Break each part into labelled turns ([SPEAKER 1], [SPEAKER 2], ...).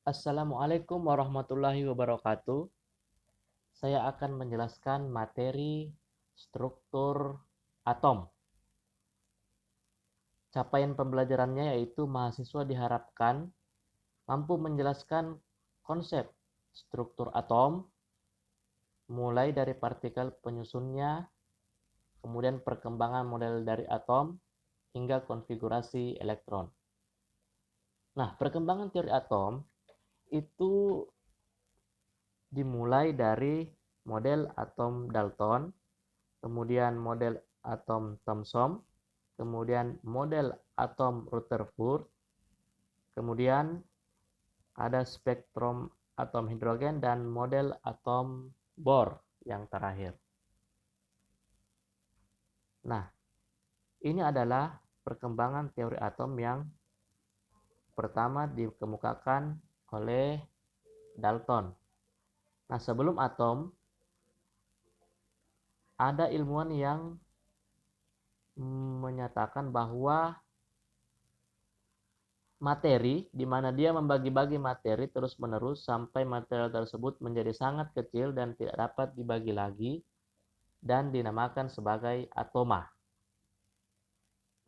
[SPEAKER 1] Assalamualaikum warahmatullahi wabarakatuh. Saya akan menjelaskan materi struktur atom. Capaian pembelajarannya yaitu mahasiswa diharapkan mampu menjelaskan konsep struktur atom, mulai dari partikel penyusunnya, kemudian perkembangan model dari atom, hingga konfigurasi elektron. Nah, perkembangan teori atom itu dimulai dari model atom Dalton, kemudian model atom Thomson, kemudian model atom Rutherford, kemudian ada spektrum atom hidrogen dan model atom Bohr yang terakhir. Nah, ini adalah perkembangan teori atom yang pertama dikemukakan oleh Dalton. Nah, sebelum atom, ada ilmuwan yang menyatakan bahwa materi, di mana dia membagi-bagi materi terus-menerus sampai material tersebut menjadi sangat kecil dan tidak dapat dibagi lagi dan dinamakan sebagai atoma.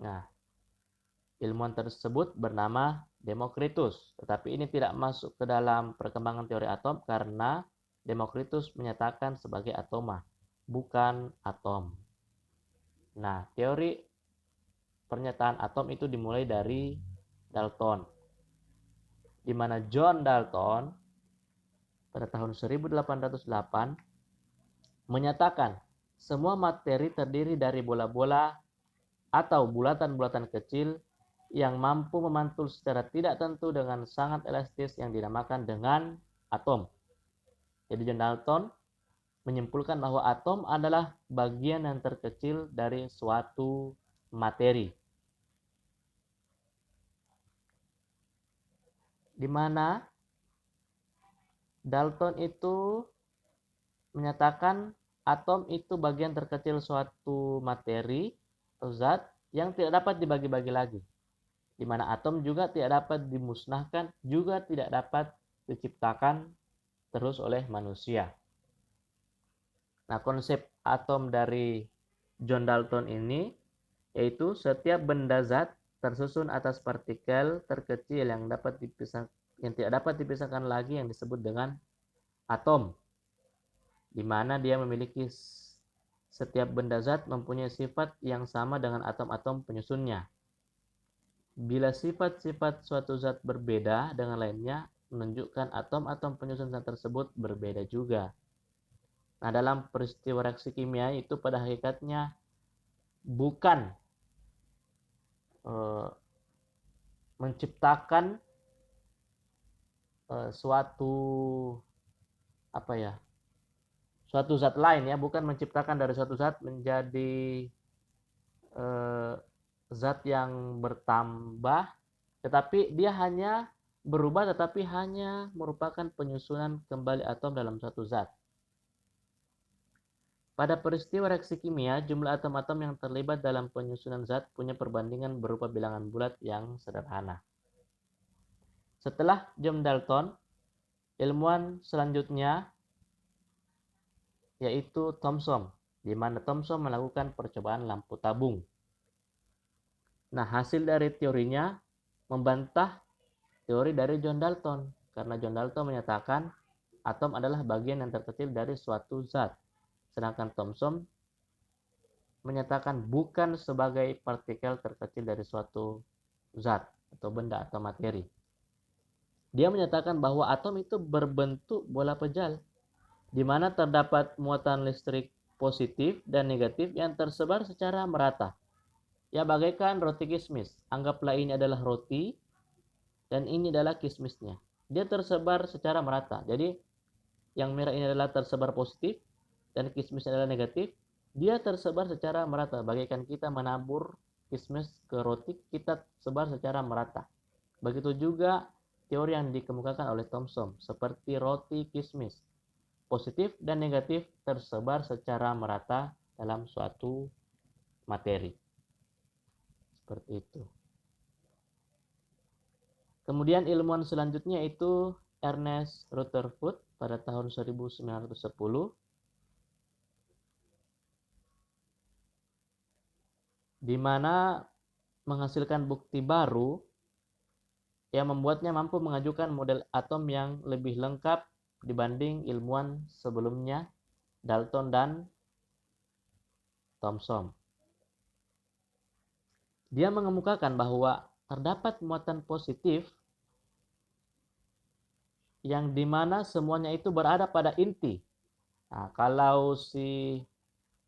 [SPEAKER 1] Nah, ilmuwan tersebut bernama Demokritus, tetapi ini tidak masuk ke dalam perkembangan teori atom karena Demokritus menyatakan sebagai atoma, bukan atom. Nah, teori pernyataan atom itu dimulai dari Dalton, di mana John Dalton pada tahun 1808 menyatakan semua materi terdiri dari bola-bola atau bulatan-bulatan kecil yang mampu memantul secara tidak tentu dengan sangat elastis yang dinamakan dengan atom. Jadi John Dalton menyimpulkan bahwa atom adalah bagian yang terkecil dari suatu materi, di mana Dalton itu menyatakan atom itu bagian terkecil suatu materi atau zat yang tidak dapat dibagi-bagi lagi, di mana atom juga tidak dapat dimusnahkan, juga tidak dapat diciptakan terus oleh manusia. Nah, konsep atom dari John Dalton ini yaitu setiap benda zat tersusun atas partikel terkecil yang tidak dapat dipisahkan lagi yang disebut dengan atom, di mana dia memiliki setiap benda zat mempunyai sifat yang sama dengan atom-atom penyusunnya. Bila sifat-sifat suatu zat berbeda dengan lainnya, menunjukkan atom-atom penyusun zat tersebut berbeda juga. Nah, dalam peristiwa reaksi kimia itu pada hakikatnya bukan menciptakan suatu suatu zat lain, ya, bukan menciptakan dari suatu zat menjadi zat yang bertambah, tetapi dia hanya berubah, tetapi hanya merupakan penyusunan kembali atom dalam suatu zat. Pada peristiwa reaksi kimia, jumlah atom-atom yang terlibat dalam penyusunan zat punya perbandingan berupa bilangan bulat yang sederhana. Setelah John Dalton, ilmuwan selanjutnya yaitu Thomson, di mana Thomson melakukan percobaan lampu tabung. Nah, hasil dari teorinya membantah teori dari John Dalton, karena John Dalton menyatakan atom adalah bagian yang terkecil dari suatu zat, sedangkan Thomson menyatakan bukan sebagai partikel terkecil dari suatu zat atau benda atau materi. Dia menyatakan bahwa atom itu berbentuk bola pejal, di mana terdapat muatan listrik positif dan negatif yang tersebar secara merata. Ya, bagaikan roti kismis. Anggaplah ini adalah roti dan ini adalah kismisnya. Dia tersebar secara merata. Jadi yang merah ini adalah tersebar positif dan kismisnya adalah negatif. Dia tersebar secara merata. Bagaikan kita menabur kismis ke roti, kita sebar secara merata. Begitu juga teori yang dikemukakan oleh Thomson, seperti roti kismis. Positif dan negatif tersebar secara merata dalam suatu materi. Seperti itu. Kemudian ilmuwan selanjutnya itu Ernest Rutherford pada tahun 1910 di mana menghasilkan bukti baru yang membuatnya mampu mengajukan model atom yang lebih lengkap dibanding ilmuwan sebelumnya, Dalton dan Thomson. Dia mengemukakan bahwa terdapat muatan positif yang dimana semuanya itu berada pada inti. Nah, kalau si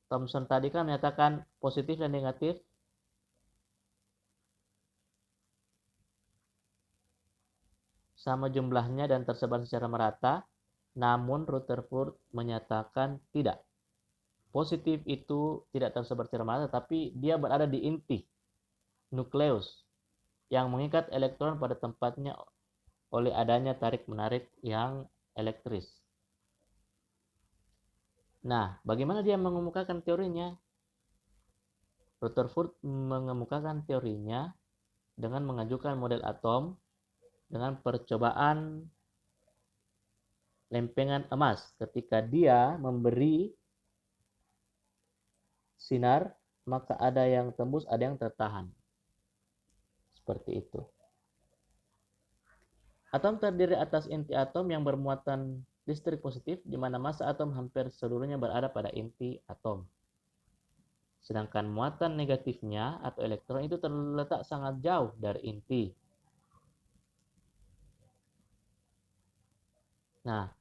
[SPEAKER 1] Thomson tadi kan menyatakan positif dan negatif sama jumlahnya dan tersebar secara merata, namun Rutherford menyatakan tidak. Positif itu tidak tersebar secara merata, tapi dia berada di inti, nukleus, yang mengikat elektron pada tempatnya oleh adanya tarik-menarik yang elektris. Nah, bagaimana dia mengemukakan teorinya? Rutherford mengemukakan teorinya dengan mengajukan model atom dengan percobaan lempengan emas. Ketika dia memberi sinar, maka ada yang tembus, ada yang tertahan. Seperti itu. Atom terdiri atas inti atom yang bermuatan listrik positif, di mana massa atom hampir seluruhnya berada pada inti atom. Sedangkan muatan negatifnya atau elektron itu terletak sangat jauh dari inti. Nah,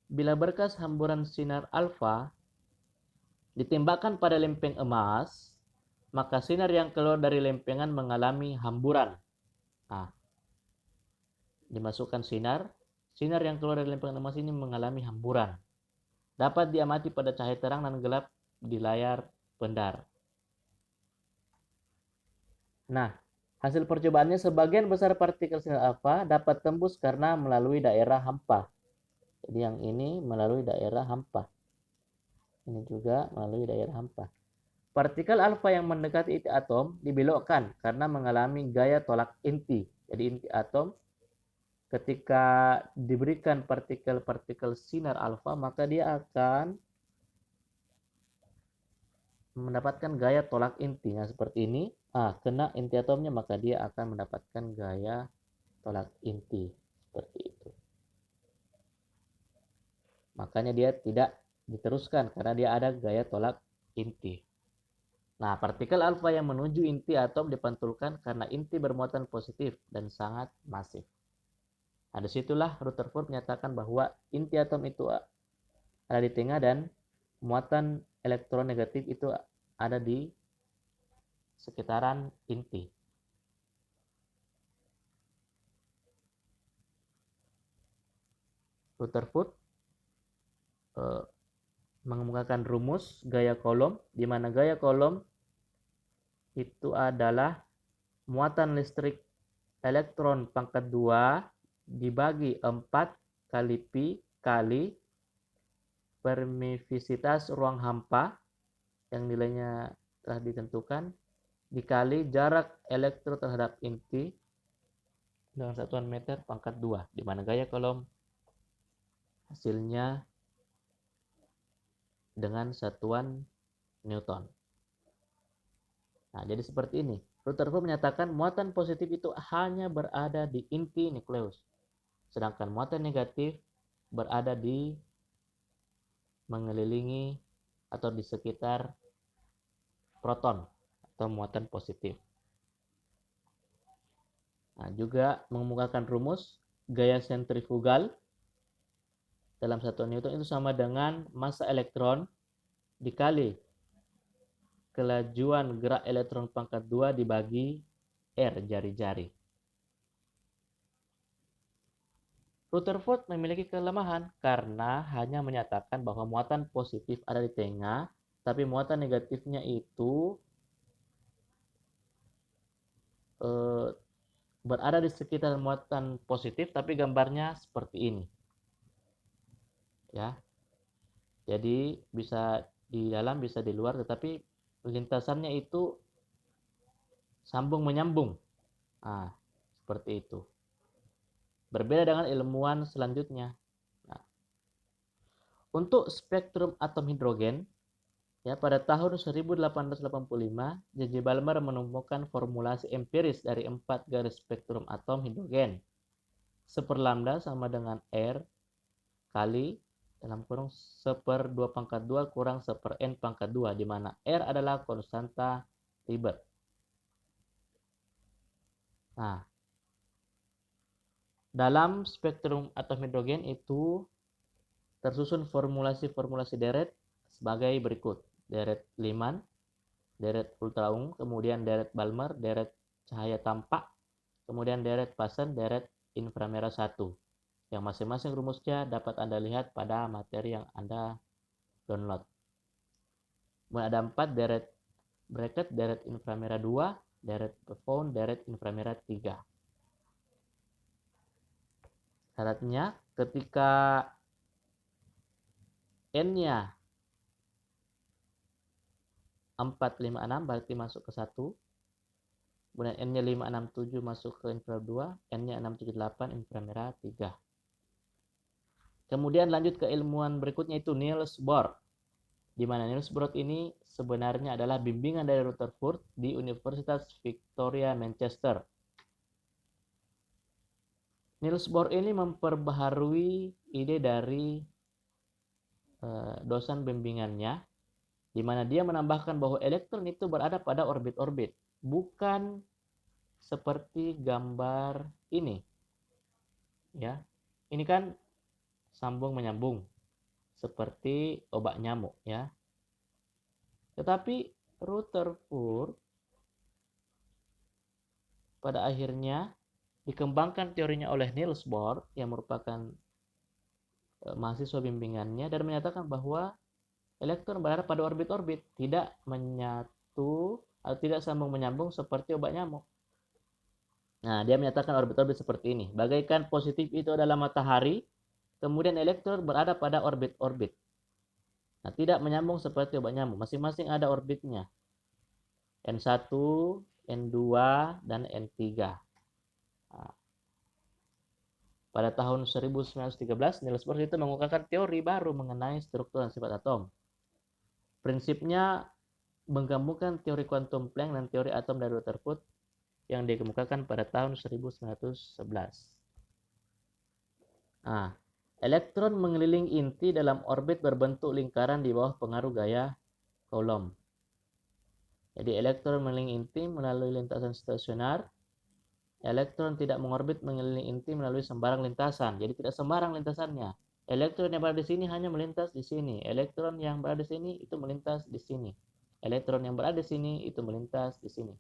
[SPEAKER 1] bila berkas hamburan sinar alfa ditembakkan pada lempeng emas, maka sinar yang keluar dari lempengan mengalami hamburan. Nah, dimasukkan sinar yang keluar dari lempengan emas ini mengalami hamburan. Dapat diamati pada cahaya terang dan gelap di layar pendar. Nah, hasil percobaannya sebagian besar partikel sinar alfa dapat tembus karena melalui daerah hampa. Jadi yang ini melalui daerah hampa. Ini juga melalui daerah hampa. Partikel alfa yang mendekati inti atom dibelokkan karena mengalami gaya tolak inti. Jadi inti atom ketika diberikan partikel-partikel sinar alfa, maka dia akan mendapatkan gaya tolak inti. Nah, seperti ini. Kena inti atomnya, maka dia akan mendapatkan gaya tolak inti. Seperti itu. Makanya dia tidak diteruskan karena dia ada gaya tolak inti. Nah, partikel alfa yang menuju inti atom dipantulkan karena inti bermuatan positif dan sangat masif. Nah, disitulah Rutherford menyatakan bahwa inti atom itu ada di tengah dan muatan elektron negatif itu ada di sekitaran inti. Rutherford mengemukakan rumus gaya Coulomb, di mana gaya Coulomb itu adalah muatan listrik elektron pangkat 2 dibagi 4 kali pi kali permisivitas ruang hampa yang nilainya telah ditentukan dikali jarak elektron terhadap inti dengan satuan meter pangkat 2, di mana gaya Coulomb hasilnya dengan satuan Newton. Nah, jadi seperti ini. Rutherford menyatakan muatan positif itu hanya berada di inti nukleus, sedangkan muatan negatif berada di mengelilingi atau di sekitar proton atau muatan positif. Nah, juga mengemukakan rumus gaya sentrifugal dalam satuan Newton itu sama dengan massa elektron dikali kelajuan gerak elektron pangkat 2 dibagi R jari-jari. Rutherford memiliki kelemahan karena hanya menyatakan bahwa muatan positif ada di tengah, tapi muatan negatifnya itu berada di sekitar muatan positif, tapi gambarnya seperti ini. Ya. Jadi bisa di dalam, bisa di luar, tetapi lintasannya itu sambung menyambung. Seperti itu. Berbeda dengan ilmuwan selanjutnya. Nah, untuk spektrum atom hidrogen, ya, pada tahun 1885, J.J. Balmer menemukan formulasi empiris dari 4 garis spektrum atom hidrogen. 1/lambda sama dengan R kali dalam kurung 1/2 kurang 1/n², di mana R adalah konstanta Hilbert. Nah, dalam spektrum atom hidrogen itu tersusun formulasi-formulasi deret sebagai berikut. Deret Lyman, deret ultraungu, kemudian deret Balmer, deret cahaya tampak, kemudian deret Paschen, deret inframerah 1. Yang masing-masing rumusnya dapat Anda lihat pada materi yang Anda download. Kemudian ada 4 deret bracket, deret inframerah 2, deret profound, deret inframerah 3. Syaratnya ketika N-nya 456 berarti masuk ke 1. Kemudian N-nya 567 masuk ke inframerah 2, N-nya 678 inframerah 3. Kemudian lanjut ke ilmuwan berikutnya itu Niels Bohr. Di mana Niels Bohr ini sebenarnya adalah bimbingan dari Rutherford di Universitas Victoria Manchester. Niels Bohr ini memperbaharui ide dari dosen bimbingannya, di mana dia menambahkan bahwa elektron itu berada pada orbit-orbit, bukan seperti gambar ini. Ya, ini kan sambung menyambung seperti obat nyamuk, ya. Tetapi Rutherford pada akhirnya dikembangkan teorinya oleh Niels Bohr yang merupakan mahasiswa bimbingannya dan menyatakan bahwa elektron berada pada orbit-orbit, tidak menyatu atau tidak sambung menyambung seperti obat nyamuk. Nah, dia menyatakan orbit-orbit seperti ini. Bagaikan positif itu adalah matahari, kemudian elektron berada pada orbit-orbit. Nah, tidak menyambung seperti obat nyamuk. Masing-masing ada orbitnya. N1, N2, dan N3. Nah, pada tahun 1913, Niels Bohr itu mengungkapkan teori baru mengenai struktur dan sifat atom. Prinsipnya menggabungkan teori kuantum Planck dan teori atom dari Rutherford yang dikemukakan pada tahun 1911. Nah, elektron mengelilingi inti dalam orbit berbentuk lingkaran di bawah pengaruh gaya Coulomb. Jadi elektron mengelilingi inti melalui lintasan stasioner. Elektron tidak mengorbit mengelilingi inti melalui sembarang lintasan. Jadi tidak sembarang lintasannya. Elektron yang berada di sini hanya melintas di sini. Elektron yang berada di sini itu melintas di sini. Elektron yang berada di sini itu melintas di sini.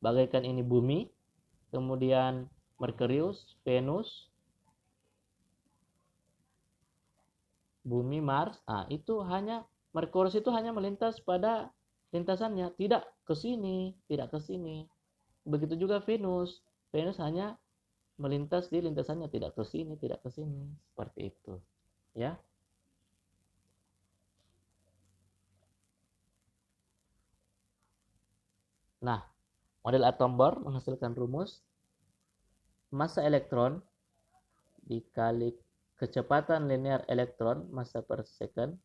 [SPEAKER 1] Bagaikan ini bumi, kemudian Merkurius, Venus, bumi, Mars. Nah, itu hanya Merkurius itu hanya melintas pada lintasannya, tidak ke sini, tidak ke sini. Begitu juga Venus. Venus hanya melintas di lintasannya, tidak ke sini, tidak ke sini. Seperti itu, ya. Nah, model atom Bohr menghasilkan rumus massa elektron dikali kecepatan linear elektron massa per second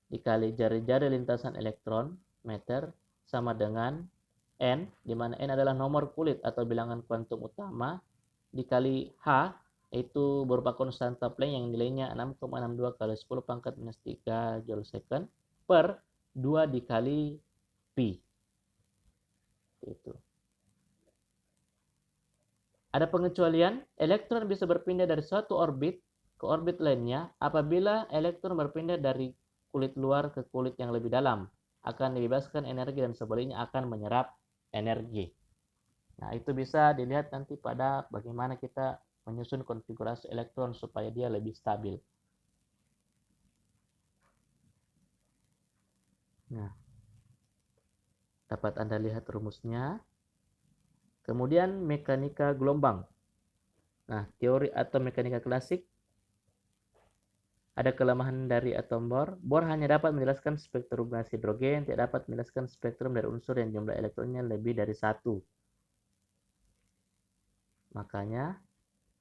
[SPEAKER 1] dikali jari-jari lintasan elektron meter sama dengan N, di mana N adalah nomor kulit atau bilangan kuantum utama, dikali H, itu berupa konstanta Planck yang nilainya 6,62 kali 10 pangkat minus 3 joule second per 2 dikali Pi. Itu. Ada pengecualian, elektron bisa berpindah dari suatu orbit ke orbit lainnya apabila elektron berpindah dari kulit luar ke kulit yang lebih dalam, akan dibebaskan energi dan sebaliknya akan menyerap energi. Nah, itu bisa dilihat nanti pada bagaimana kita menyusun konfigurasi elektron supaya dia lebih stabil. Nah, dapat Anda lihat rumusnya. Kemudian mekanika gelombang. Nah, teori atom mekanika klasik. Ada kelemahan dari atom Bohr. Bohr hanya dapat menjelaskan spektrum gas hidrogen, tidak dapat menjelaskan spektrum dari unsur yang jumlah elektronnya lebih dari 1. Makanya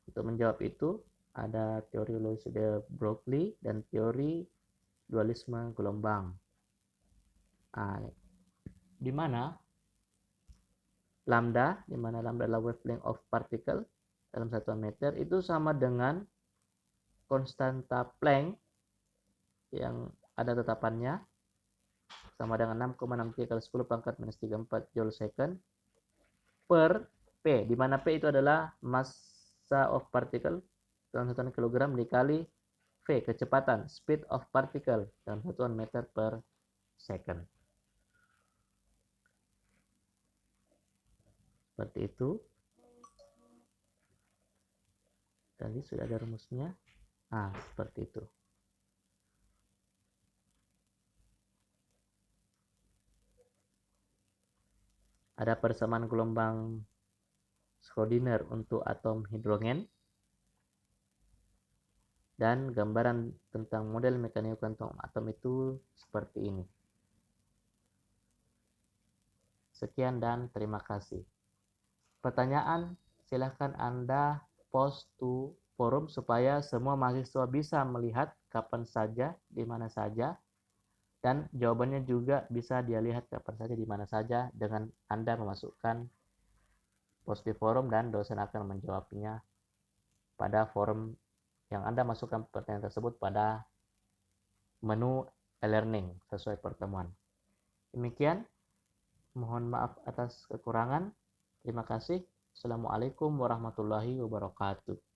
[SPEAKER 1] Untuk menjawab itu, ada teori Lois de Broglie dan teori dualisme gelombang. Nah, di mana lambda adalah wavelength of particle dalam satuan meter, itu sama dengan konstanta Planck yang ada tetapannya sama dengan 6,63 kali 10 pangkat minus 34 joule second per P, di mana P itu adalah massa of particle dalam satuan kilogram dikali V, kecepatan, speed of particle dalam satuan meter per second. Seperti itu. Tadi sudah ada rumusnya. Nah, seperti itu. Ada persamaan gelombang Schrödinger untuk atom hidrogen. Dan gambaran tentang model mekanika kuantum atom itu seperti ini. Sekian dan terima kasih. Pertanyaan silahkan Anda post to forum supaya semua mahasiswa bisa melihat kapan saja, di mana saja, dan jawabannya juga bisa dia lihat kapan saja, di mana saja dengan Anda memasukkan post di forum dan dosen akan menjawabnya pada forum yang Anda masukkan pertanyaan tersebut pada menu e-learning sesuai pertemuan. Demikian, mohon maaf atas kekurangan. Terima kasih. Assalamualaikum warahmatullahi wabarakatuh.